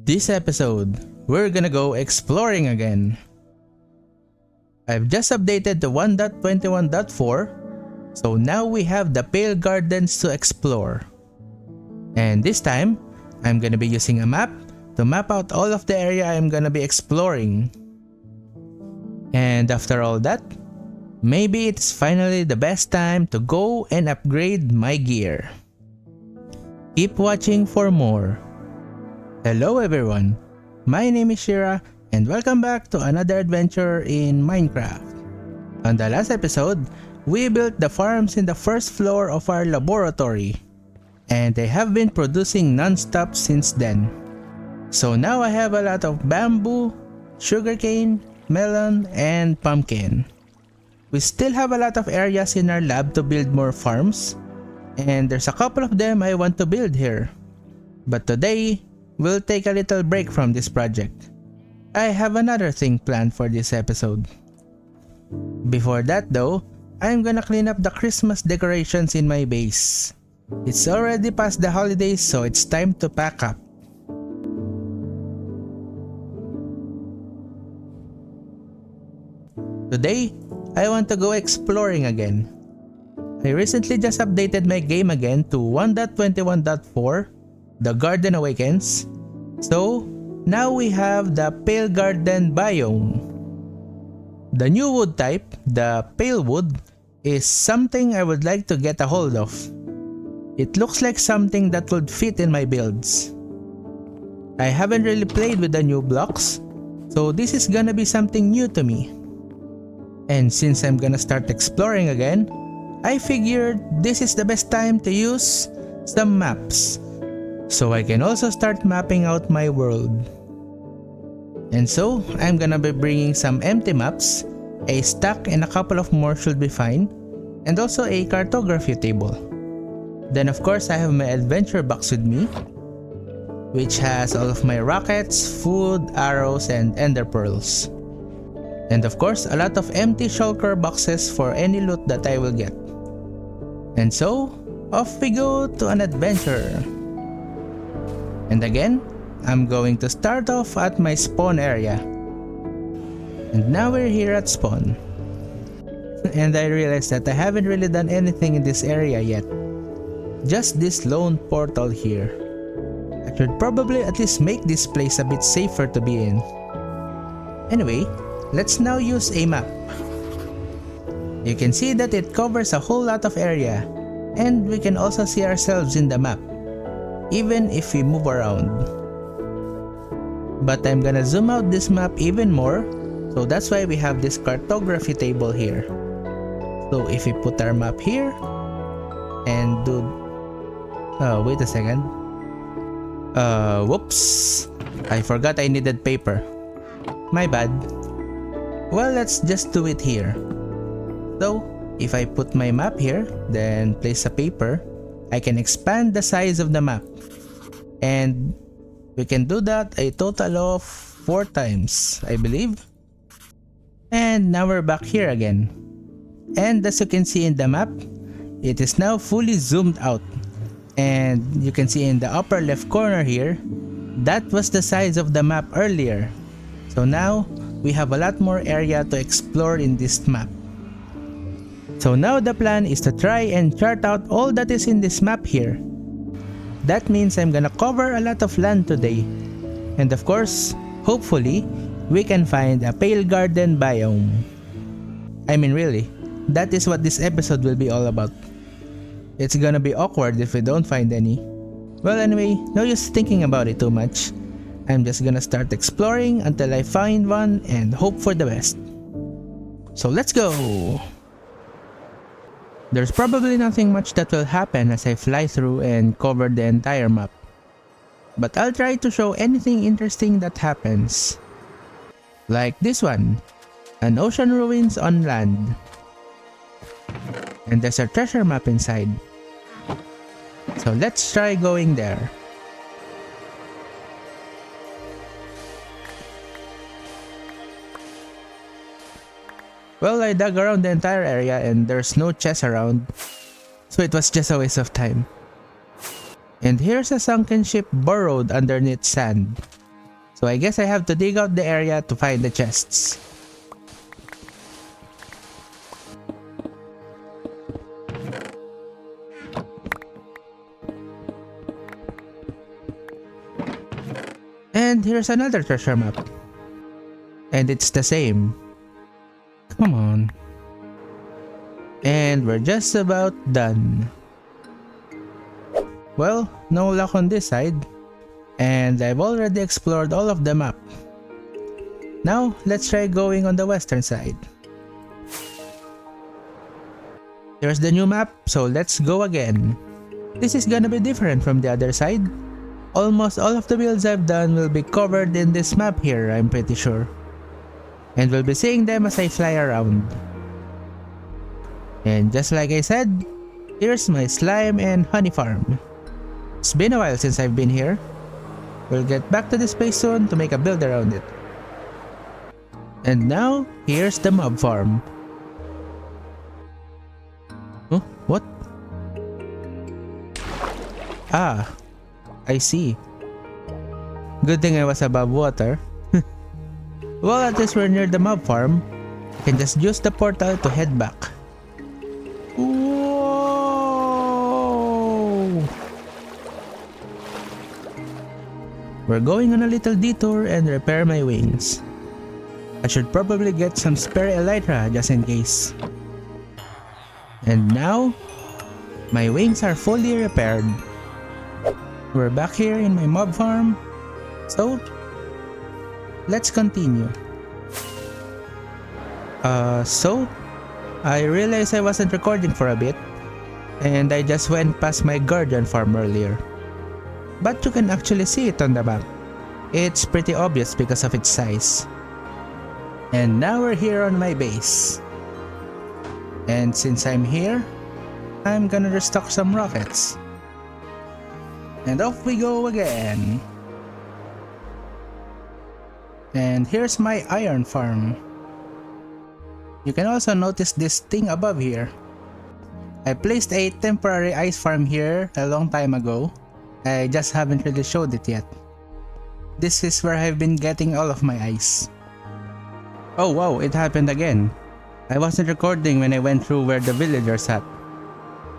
This episode, we're gonna go exploring again. I've just updated to 1.21.4, so now we have the Pale Gardens to explore. And this time, I'm gonna be using a map to map out all of the area I'm gonna be exploring. And after all that, maybe it's finally the best time to go and upgrade my gear. Keep watching for more. Hello everyone, my name is Shira and welcome back to another adventure in Minecraft. On the last episode, we built the farms in the first floor of our laboratory and they have been producing non-stop since then. So now I have a lot of bamboo, sugarcane, melon, and pumpkin. We still have a lot of areas in our lab to build more farms and there's a couple of them I want to build here. But today, we'll take a little break from this project. I have another thing planned for this episode. Before that though, I'm gonna clean up the Christmas decorations in my base. It's already past the holidays so it's time to pack up. Today, I want to go exploring again. I recently just updated my game again to 1.21.4, the Garden Awakens. So, now we have the Pale Garden biome. The new wood type, the pale wood, is something I would like to get a hold of. It looks like something that would fit in my builds. I haven't really played with the new blocks, so this is gonna be something new to me. And since I'm gonna start exploring again, I figured this is the best time to use some maps, so I can also start mapping out my world. And so, I'm gonna be bringing some empty maps, a stack and a couple of more should be fine, and also a cartography table. Then of course I have my adventure box with me, which has all of my rockets, food, arrows, and ender pearls. And of course a lot of empty shulker boxes for any loot that I will get. And so, off we go to an adventure. And again, I'm going to start off at my spawn area. And now we're here at spawn. And I realized that I haven't really done anything in this area yet. Just this lone portal here. I should probably at least make this place a bit safer to be in. Anyway, let's now use a map. You can see that it covers a whole lot of area, and we can also see ourselves in the map, even if we move around. But I'm gonna zoom out this map even more, so that's why we have this cartography table here. So if we put our map here, and do... Oh, wait a second. Whoops. I forgot I needed paper. My bad. Well, let's just do it here. So, if I put my map here, then place a paper, I can expand the size of the map. And we can do that a total of 4 times, I believe. And now we're back here again. And as you can see in the map, it is now fully zoomed out. And you can see in the upper left corner here, that was the size of the map earlier. So now, we have a lot more area to explore in this map. So now the plan is to try and chart out all that is in this map here. That means I'm gonna cover a lot of land today. And of course, hopefully, we can find a Pale Garden biome. I mean really, that is what this episode will be all about. It's gonna be awkward if we don't find any. Well anyway, no use thinking about it too much. I'm just gonna start exploring until I find one and hope for the best. So let's go! There's probably nothing much that will happen as I fly through and cover the entire map. But I'll try to show anything interesting that happens. Like this one, an ocean ruins on land. And there's a treasure map inside. So let's try going there. Well, I dug around the entire area and there's no chest around, so it was just a waste of time. And here's a sunken ship burrowed underneath sand. So I guess I have to dig out the area to find the chests. And here's another treasure map. And it's the same. Come on. And we're just about done. Well, no luck on this side. And I've already explored all of the map. Now, let's try going on the western side. Here's the new map, so let's go again. This is gonna be different from the other side. Almost all of the builds I've done will be covered in this map here, I'm pretty sure. And we'll be seeing them as I fly around. And just like I said, here's my slime and honey farm. It's been a while since I've been here. We'll get back to this place soon to make a build around it. And now, here's the mob farm. Huh? What? Ah, I see. Good thing I was above water. Well, at least we're near the mob farm. I can just use the portal to head back. Whoa! We're going on a little detour and repair my wings. I should probably get some spare elytra just in case. And now, my wings are fully repaired. We're back here in my mob farm. So, let's continue. So, I realized I wasn't recording for a bit. And I just went past my garden farm earlier. But you can actually see it on the map. It's pretty obvious because of its size. And now we're here on my base. And since I'm here, I'm gonna restock some rockets. And off we go again. And here's my iron farm. You can also notice this thing above here. I placed a temporary ice farm here a long time ago. I just haven't really showed it yet. This is where I've been getting all of my ice. Oh wow, it happened again. I wasn't recording when I went through where the villagers at.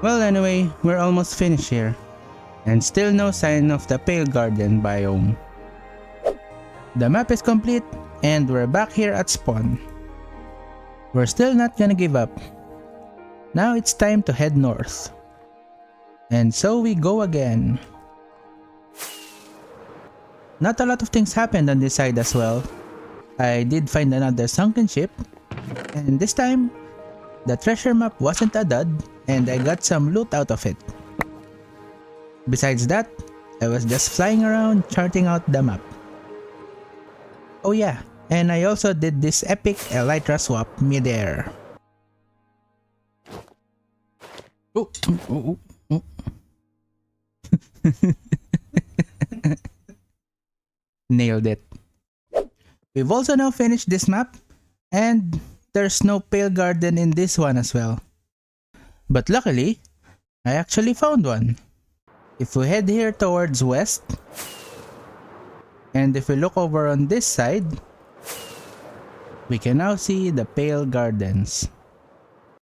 Well anyway, we're almost finished here. And still no sign of the Pale Garden biome. The map is complete and we're back here at spawn. We're still not gonna give up. Now it's time to head north. And so we go again. Not a lot of things happened on this side as well. I did find another sunken ship. And this time, the treasure map wasn't a dud and I got some loot out of it. Besides that, I was just flying around charting out the map. Oh yeah, and I also did this epic elytra swap mid-air. Oh, oh, oh, oh. Nailed it. We've also now finished this map, and there's no Pale Garden in this one as well. But luckily, I actually found one. If we head here towards west, and if we look over on this side, we can now see the Pale Gardens.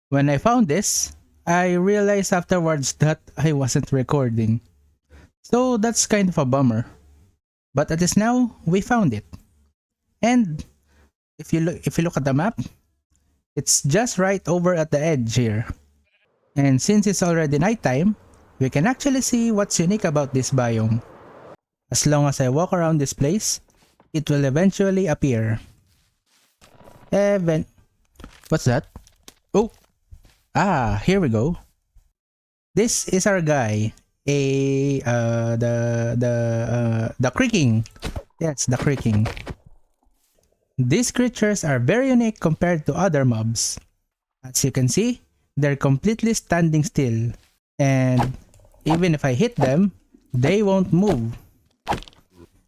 When I found this, I realized afterwards that I wasn't recording. So that's kind of a bummer. But at least now, we found it. And if you look at the map, it's just right over at the edge here. And since it's already nighttime, we can actually see what's unique about this biome. As long as I walk around this place, it will eventually appear. What's that? Oh! Ah, here we go. This is our guy. The creaking. Yes, the creaking. These creatures are very unique compared to other mobs. As you can see, they're completely standing still. And even if I hit them, they won't move.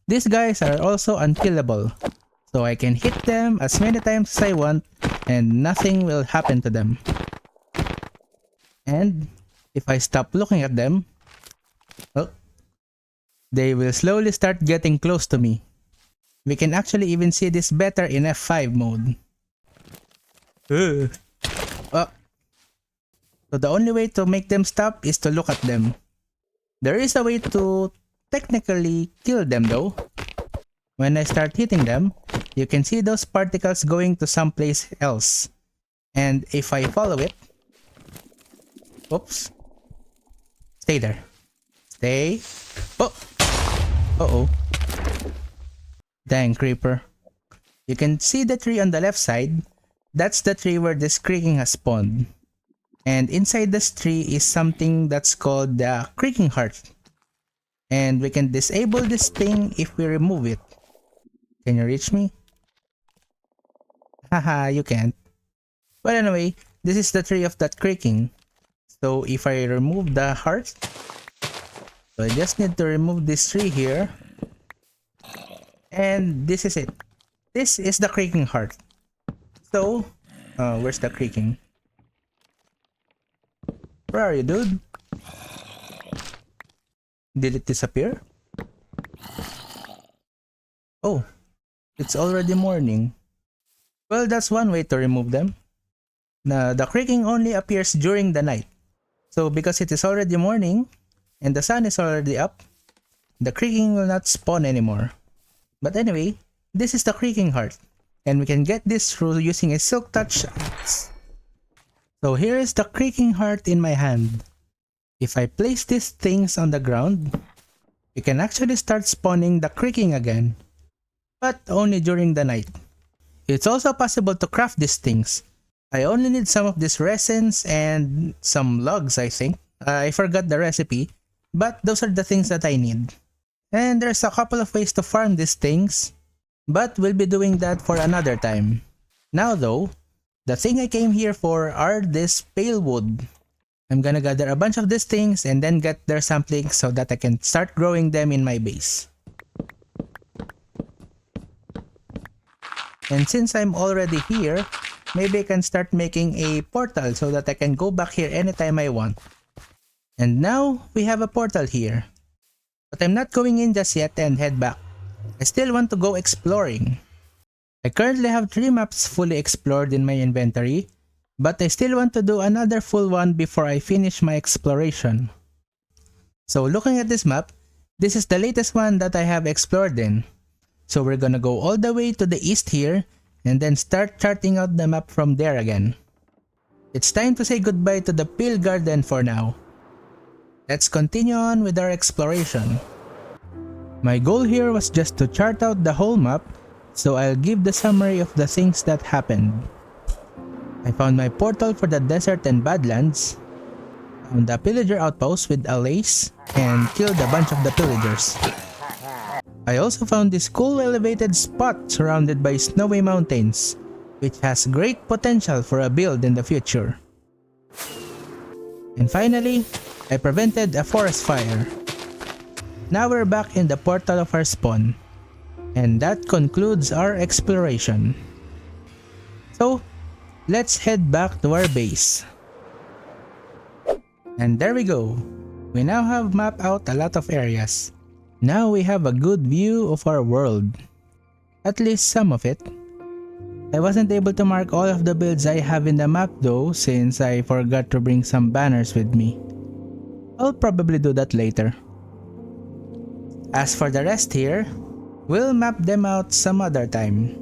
These guys are also unkillable. So I can hit them as many times as I want and nothing will happen to them. And if I stop looking at them, well, they will slowly start getting close to me. We can actually even see this better in F5 mode. Oh. So the only way to make them stop is to look at them. There is a way to technically kill them though. When I start hitting them, you can see those particles going to someplace else. And if I follow it... Oops. Stay there. Stay. Oh! Uh-oh. Dang, creeper. You can see the tree on the left side. That's the tree where this creaking has spawned. And inside this tree is something that's called the creaking heart. And we can disable this thing if we remove it. Can you reach me? Haha, you can't. But anyway, this is the tree of that creaking. So if I remove the heart, so I just need to remove this tree here. And this is it. This is the creaking heart. So, where's the creaking? Where are you, dude? Did it disappear? Oh, it's already morning. Well, that's one way to remove them. The creaking only appears during the night. So because it is already morning and the sun is already up, the creaking will not spawn anymore. But anyway, this is the creaking heart. And we can get this through using a silk touch axe. So here is the creaking heart in my hand. If I place these things on the ground, we can actually start spawning the creaking again. But only during the night. It's also possible to craft these things. I only need some of these resins and some logs, I think. I forgot the recipe, but those are the things that I need. And there's a couple of ways to farm these things, but we'll be doing that for another time. Now though, the thing I came here for are this pale wood. I'm gonna gather a bunch of these things and then get their samplings so that I can start growing them in my base. And since I'm already here, maybe I can start making a portal so that I can go back here anytime I want. And now, we have a portal here. But I'm not going in just yet and head back. I still want to go exploring. I currently have 3 maps fully explored in my inventory, but I still want to do another full one before I finish my exploration. So looking at this map, this is the latest one that I have explored in. So we're gonna go all the way to the east here, and then start charting out the map from there again. It's time to say goodbye to the Pale Garden for now. Let's continue on with our exploration. My goal here was just to chart out the whole map, so I'll give the summary of the things that happened. I found my portal for the desert and badlands, found the pillager outpost with a lace, and killed a bunch of the pillagers. I also found this cool elevated spot surrounded by snowy mountains, which has great potential for a build in the future. And finally, I prevented a forest fire. Now we're back in the portal of our spawn. And that concludes our exploration. So, let's head back to our base. And there we go. We now have mapped out a lot of areas. Now we have a good view of our world. At least some of it. I wasn't able to mark all of the builds I have in the map though, since I forgot to bring some banners with me. I'll probably do that later. As for the rest here, we'll map them out some other time.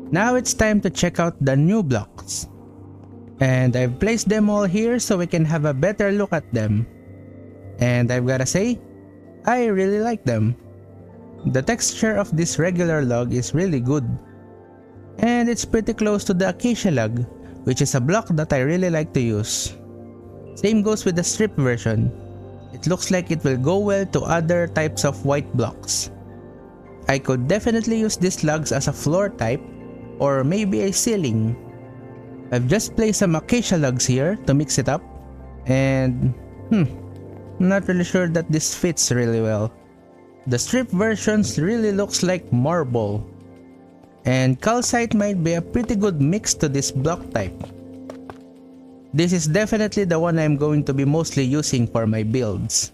Now it's time to check out the new blocks. And I've placed them all here so we can have a better look at them. And I've gotta say, I really like them. The texture of this regular log is really good. And it's pretty close to the acacia log, which is a block that I really like to use. Same goes with the strip version. It looks like it will go well to other types of white blocks. I could definitely use these logs as a floor type, or maybe a ceiling. I've just placed some acacia logs here to mix it up, and I'm not really sure that this fits really well. The strip versions really looks like marble, and calcite might be a pretty good mix to this block type. This is definitely the one I'm going to be mostly using for my builds.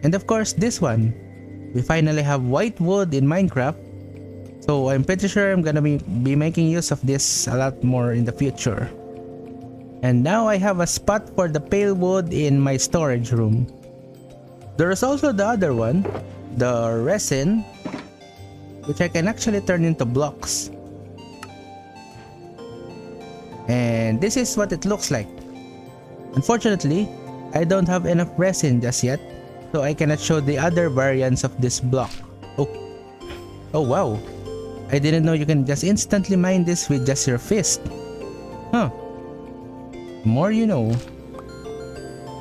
And of course this one. we finally have white wood in Minecraft. So I'm pretty sure I'm gonna be making use of this a lot more in the future. And now I have a spot for the pale wood in my storage room. There is also the other one, the resin, which I can actually turn into blocks. And this is what it looks like. Unfortunately, I don't have enough resin just yet, so I cannot show the other variants of this block. Oh wow, I didn't know you can just instantly mine this with just your fist. Huh, more you know.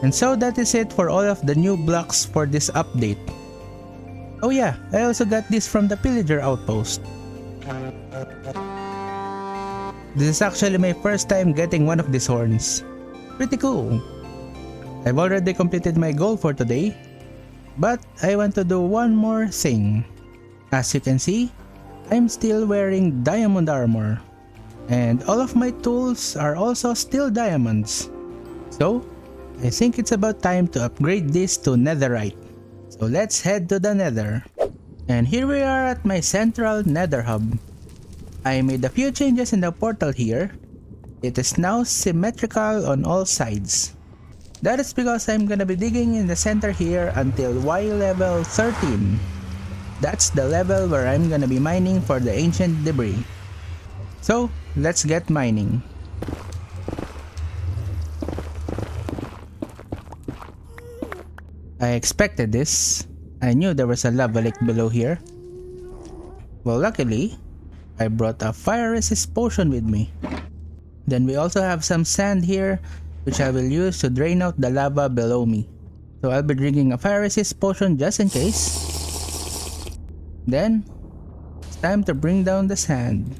And so that is it for all of the new blocks for this update. Oh yeah, I also got this from the pillager outpost. This is actually my first time getting one of these horns. Pretty cool. I've already completed my goal for today, but I want to do one more thing. As you can see, I'm still wearing diamond armor, and all of my tools are also still diamonds. So, I think it's about time to upgrade this to Netherite. So let's head to the Nether. And here we are at my central Nether hub. I made a few changes in the portal here. It is now symmetrical on all sides. That is because I'm gonna be digging in the center here until Y level 13. That's the level where I'm gonna be mining for the ancient debris. So, let's get mining. I expected this. I knew there was a lava lake below here. Well, luckily, I brought a fire resist potion with me. Then we also have some sand here, which I will use to drain out the lava below me. So I'll be drinking a fire resist potion just in case. Then, it's time to bring down the sand.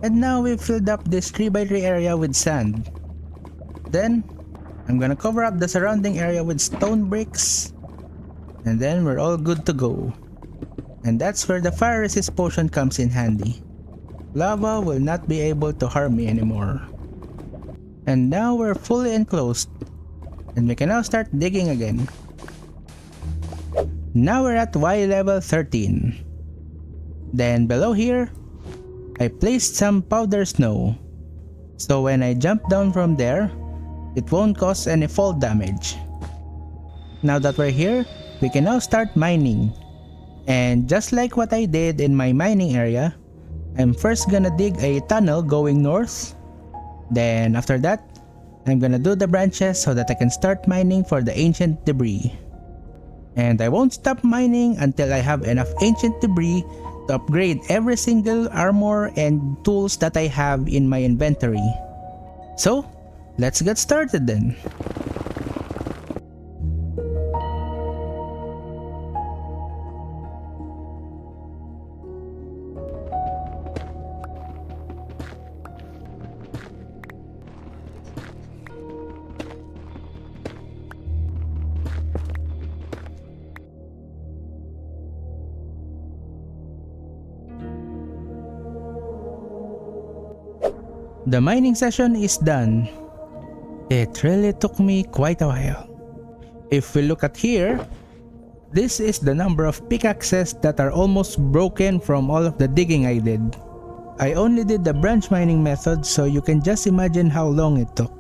And now we've filled up this 3x3 area with sand. Then, I'm gonna cover up the surrounding area with stone bricks. And then we're all good to go. And that's where the fire resist potion comes in handy. Lava will not be able to harm me anymore. And now we're fully enclosed. And we can now start digging again. Now we're at Y level 13. Then below here, I placed some powder snow. So when I jump down from there, it won't cause any fall damage. Now that we're here, we can now start mining. And just like what I did in my mining area, I'm first gonna dig a tunnel going north. Then after that, I'm gonna do the branches so that I can start mining for the ancient debris. And I won't stop mining until I have enough ancient debris to upgrade every single armor and tools that I have in my inventory. So, let's get started then. The mining session is done. It really took me quite a while. If we look at here, this is the number of pickaxes that are almost broken from all of the digging I did. I only did the branch mining method, so you can just imagine how long it took.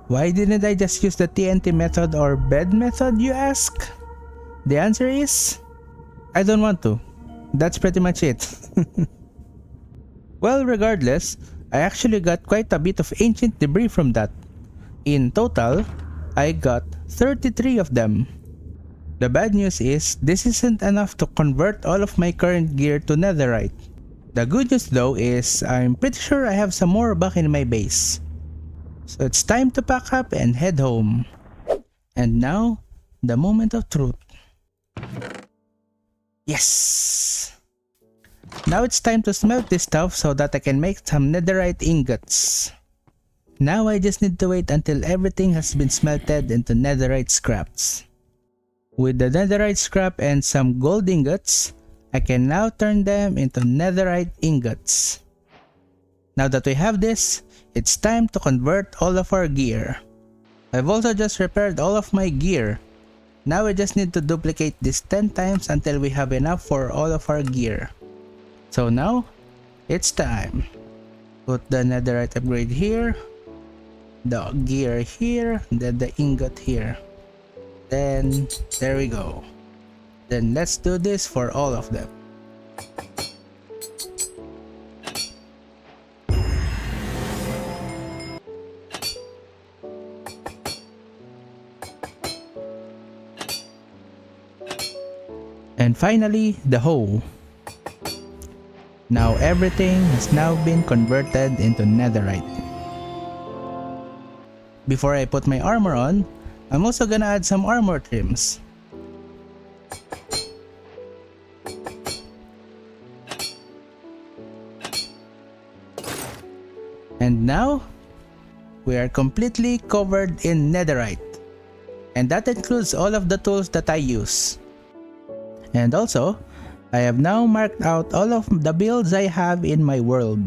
Why didn't I just use the TNT method or bed method, you ask? The answer is, I don't want to. That's pretty much it. Well, regardless, I actually got quite a bit of ancient debris from that. In total, I got 33 of them. The bad news is, this isn't enough to convert all of my current gear to Netherite. The good news though is, I'm pretty sure I have some more back in my base. So it's time to pack up and head home. And now, the moment of truth. Yes! Now it's time to smelt this stuff so that I can make some netherite ingots. Now I just need to wait until everything has been smelted into netherite scraps. With the netherite scrap and some gold ingots, I can now turn them into netherite ingots. Now that we have this, it's time to convert all of our gear. I've also just repaired all of my gear. Now we just need to duplicate this 10 times until we have enough for all of our gear. So now, it's time. Put the netherite upgrade here, the gear here, then the ingot here. Then, there we go. Then let's do this for all of them. And finally, the hoe. Now everything has now been converted into netherite. Before I put my armor on, I'm also gonna add some armor trims. And now, we are completely covered in netherite. And that includes all of the tools that I use. And also, I have now marked out all of the builds I have in my world.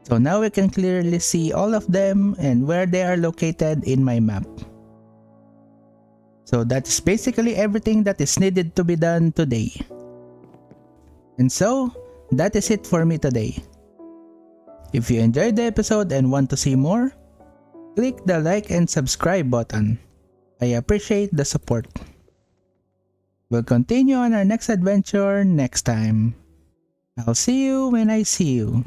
So now we can clearly see all of them and where they are located in my map. So that's basically everything that is needed to be done today. And so, that is it for me today. If you enjoyed the episode and want to see more, click the like and subscribe button. I appreciate the support. We'll continue on our next adventure next time. I'll see you when I see you.